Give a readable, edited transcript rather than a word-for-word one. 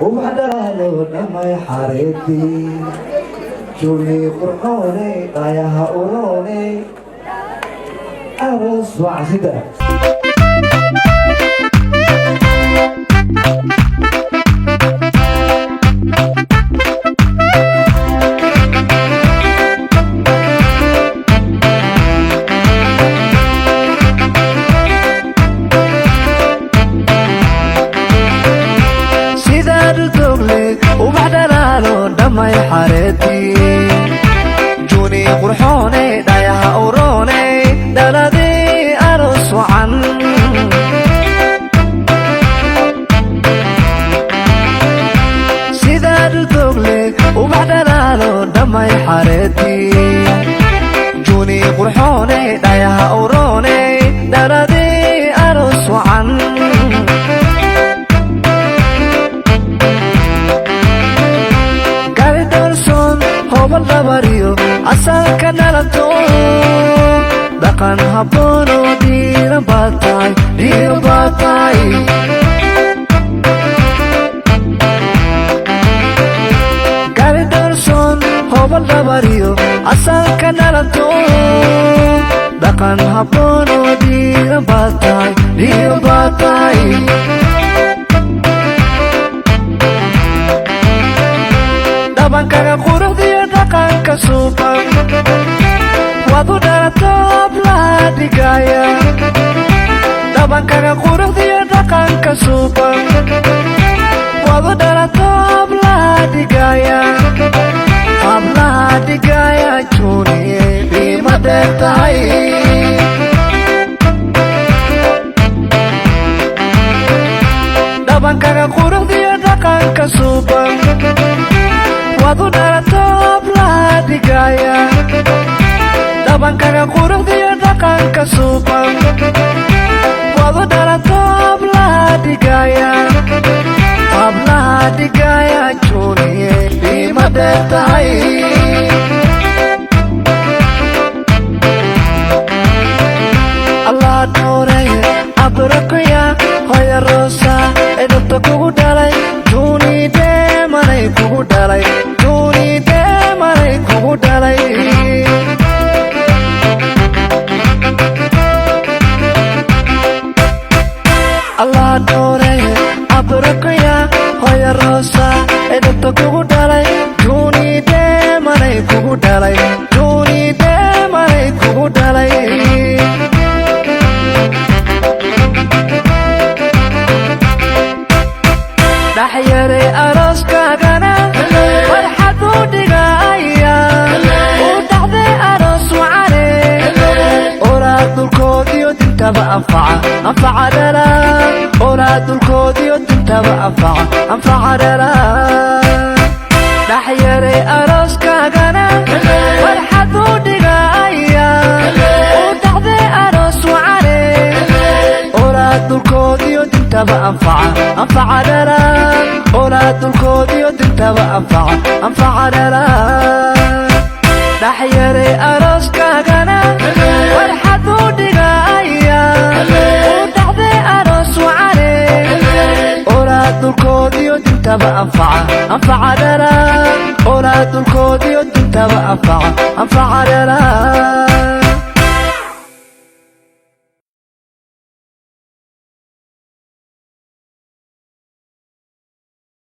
وبعدالو دمي حريتي جوني قرحوني ضايعها قروني أرس وعسده دمي حريتي جوني قرحوني ضايعها قروني دلدي أرس وعن سيداد دوغلي وبعدلالو دمي حريتي جوني قرحوني ضايعها قروني دلدي أرس وعن bariyo asalka nalato dhaqan habboon oo diiran baatay gari dorson hobal bariyo asalka nalato dhaqan habboon oo diiran baatay dhabankaga quruxdiyo dhaqanka suuban wadu dhalatoob la dhigaya dhabankaga quruxdiyo dhaqanka suuban wadu dhalatoob la dhigaya hablaha dhigaya juuniye qiima dheer tahay dhabankaga quruxdiyo dhaqanka suuban wadu dhalatoob la dhigaya dhabankaga quruxdiyo dhaqanka suuban wadu dhalatoob la dhigaya hablaha dhigaya juuniye qiima dheer tahay allah dhowraye abdurakuya hoya roosa edabta kugu dhalay juuni deemanay kugu dhalay Allah dhowraye abdurakuya hoya roosa edabta kugu dhalay juuni deemanay kugu dhalay dhaxyare arooskaagana farxad u dhigaya u dhaxday aroos wacane oraad dulkoodiyo dintaba anfaca dhala oraad dulkoodiyo dintaba anfaca dhala dhaxyare arooskaagana farxad u dhigaya u dhaxday aroos wacane oraad dulkoodiyo dintaba anfaca dhala oraad dulkoodiyo dintaba anfaca dhala dhaxyare arooskaagana farxad u dhigaya u dhaxday aroos wacane oraad dulkoodiyo dintaba anfaca dhala oraad dulkoodiyo dintaba anfaca dhala